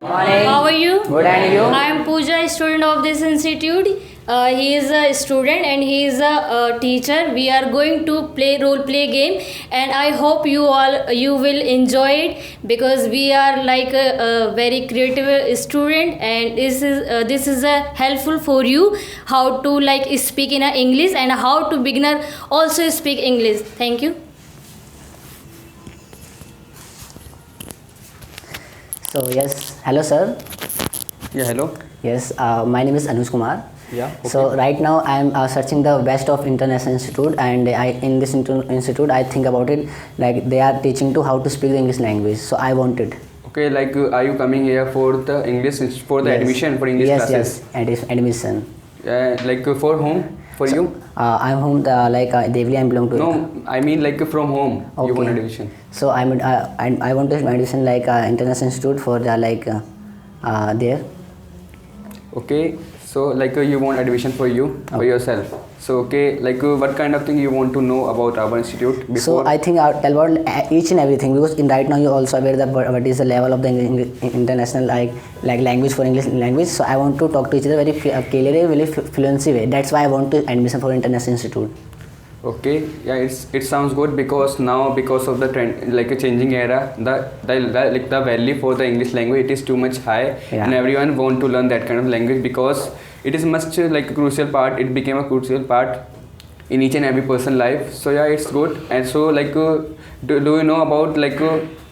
Morning. How are you? Good, and you? I am Pooja, a student of this institute. He is a student and he is a teacher. We are going to play role play game, and I hope you will enjoy it because we are like a very creative student, and this is helpful for you how to like speak in a English and how to beginner also speak English. Thank you. So yes, hello sir. Yeah, hello. Yes, my name is Anuj Kumar. Yeah. Okay. So right now I am searching the best of international institute, and in this institute I think about it like they are teaching to how to speak the English language. So I wanted. Okay, like are you coming here for the English for the Yes. admission for English yes, classes? Yes, admission. Like for whom? For you? I'm home Devli. I belong to. No, I mean like from home. You want Okay. admission. So I want to admission like international institute for the there. Okay. So like you want admission for you for yourself. So okay, like what kind of thing you want to know about our institute before? So I think I'll tell about each and everything, because in right now you also aware that what is the level of the international like language for English language. So I want to talk to each other very clearly, very fluency way. That's why I want to admission for international institute. Okay, yeah, it sounds good because now because of the trend like a changing era, the value for the English language it is too much high, Yeah. and everyone want to learn that kind of language because it is much like a crucial part. It became a crucial part in each and every person life. So yeah, it's good. And so like do you know about like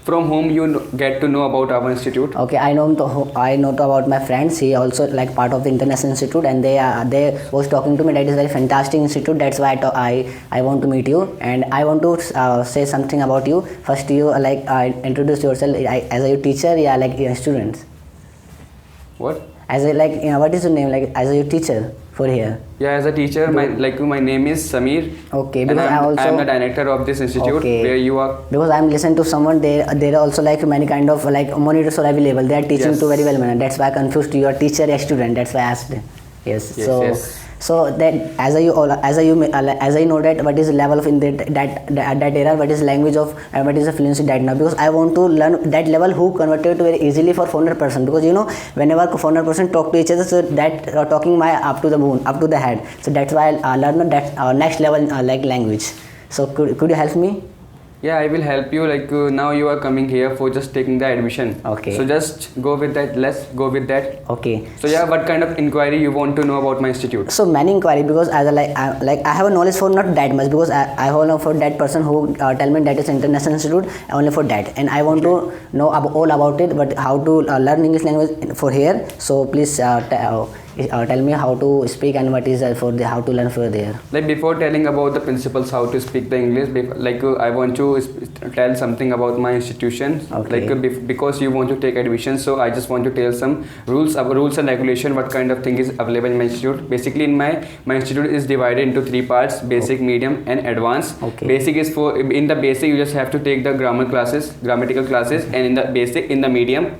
from whom you get to know about our institute? Okay, I know about my friends. He also like part of the international institute, and they was talking to me. That is very fantastic institute. That's why I want to meet you, and I want to say something about you. First, you introduce yourself as a teacher, yeah, like students. What? As a what is your name? Like as a teacher for here. Yeah, as a teacher, my name is Samir. Okay, and because I'm the director of this institute Okay. where you are. Because I'm listening to someone, there are also like many kind of like monitors are available. They are teaching Yes. to very well manner. That's why I confused your teacher or student. That's why I asked. Yes. Yes, So yes. so that as I know that what is the level of in that era, what is language of and what is the fluency that now, because I want to learn that level who converted to very easily for foreigner person, because you know whenever foreigner person talk to each other, so that talking my up to the moon, up to the head. So that's why I learn that next level like language. So could you help me? Yeah, I will help you. Like now you are coming here for just taking the admission. Okay. So just go with that. Let's go with that. Okay. So yeah, what kind of inquiry you want to know about my institute? So many inquiry, because as I have a knowledge for not that much, because I have know for that person who tell me that is international institute only for that, and I want to know all about it, but how to learn English language for here. So please tell me how to speak and what is for the how to learn for there. Like before telling about the principles how to speak the English, like I want to tell something about my institution. Okay. Like because you want to take admission, so I just want to tell some rules and regulation. What kind of thing is available in my institute? Basically, in my institute is divided into 3 parts: basic, medium, and advanced. Okay. Basic is for in the basic you just have to take the grammatical classes, and in the medium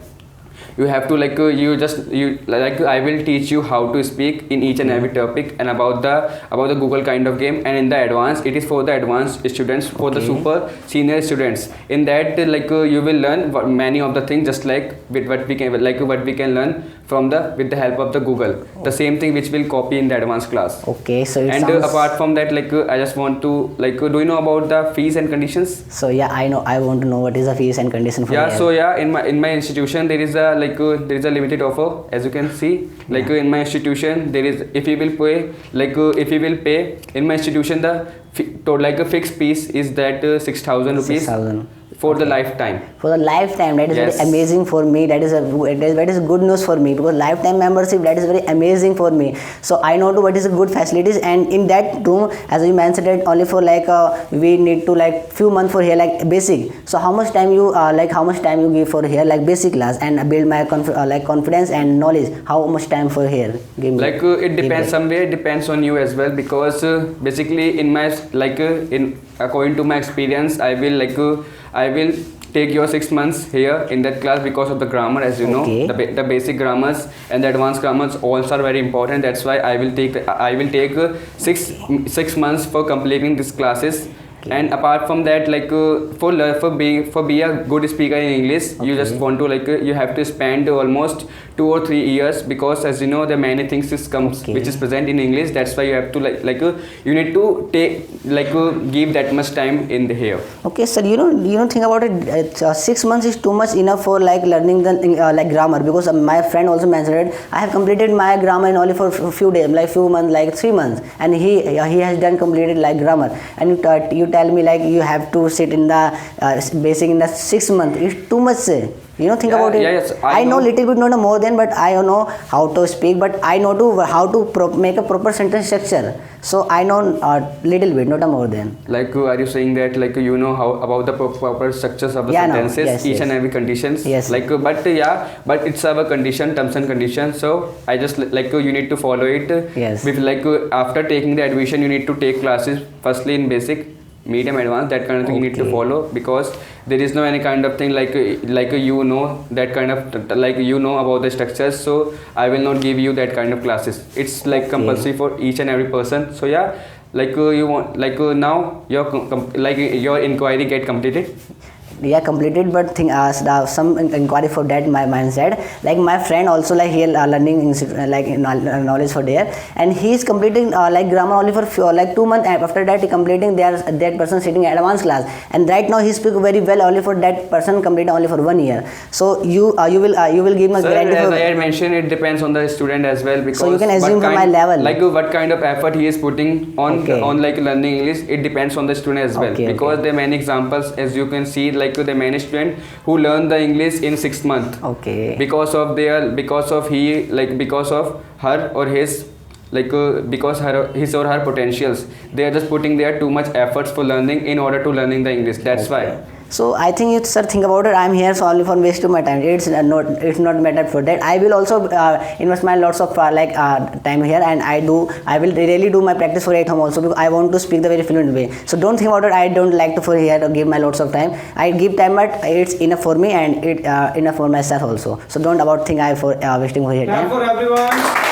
you have to I will teach you how to speak in each and every topic and about the Google kind of game. And in the advanced, it is for the advanced students, for the Okay. super senior students. In that you will learn many of the things, just like with what we can learn from with the help of the Google. The same thing which will copy in the advanced class. Okay, so it And sounds. apart from that, I just want to do you know about the fees and conditions? So yeah, I know. I want to know what is the fees and condition for Yeah, here. so yeah, in my institution there is a there is a limited offer, as you can see. In my institution there is, if you will pay in my institution, the a fixed fees is that 6,000 rupees 6,000. for the lifetime. For the lifetime, that is Yes. very amazing for me. That is good news for me, because lifetime membership, that is very amazing for me. So I know what is the good facilities, and in that room, as you mentioned, that only for we need to few months for here basic. So how much time you give for here basic class and build my confidence and knowledge? How much time for here? Give me. It depends, somewhere it depends on you as well, because basically in my in according to my experience, I will take your 6 months here in that class because of the grammar, as you Okay. know, the basic grammars and the advanced grammars also are very important. That's why I will take 6 months for completing these classes. Okay. And apart from that, like for be a good speaker in English, you Okay. just want to you have to spend almost 2 or 3 years, because as you know there are many things Okay. which is present in English. That's why you have to you need to take give that much time in the here. Okay, sir. You know, think about it. 6 months is too much enough for like learning the like grammar, because my friend also mentioned it. I have completed my grammar in only for few days, like few months, like 3 months, and he has done completed like grammar. And you tell me like you have to sit in the basic in the 6 months. It's too much. You know, think Yeah, about it. yeah, yes, I know little bit, not more than, but I know how to speak, but I know how to make a proper sentence structure. So I know little bit, not a more than. Are you saying that you know how about the proper structures of the Yeah, no. sentences, Yes, each yes. and every conditions? Yes. But it's our condition, terms and conditions. So I just you need to follow it. Yes. With after taking the admission, you need to take classes firstly in basic, medium, advanced, that kind of thing you need to Okay. follow, because there is no any kind of thing you know that kind of you know about the structures. So I will not give you that kind of classes. It's compulsory for each and every person. So yeah, you want now your inquiry get completed. Yeah, completed, but some inquiry for that my mindset. Like my friend also, like he learning knowledge for there, and he is completing like grammar only for like 2 months. After that he completing that person sitting at advanced class, and right now he speak very well only for that person completing only for 1 year. So you will give me Sir, guarantee as for, I had mentioned, it depends on the student as well, because so you can assume from my level. what kind of effort he is putting on Okay. on learning English. It depends on the student as well, Okay, because okay. there are many examples, as you can see, the many student who learn the English in 6 months. Okay. Because of her or his his or her potentials, they are just putting their too much efforts for learning in order to learning the English. That's why. So I think you, sir, think about it. I'm here so only for waste of my time. It's not matter for that. I will also invest my lots of time here, and I will really do my practice for at home also, because I want to speak the very fluent way. So don't think about it. I don't like to for here to give my lots of time. I give time, but it's enough for me, and it enough for myself also. So don't about think I for wasting for here Clap time. for everyone.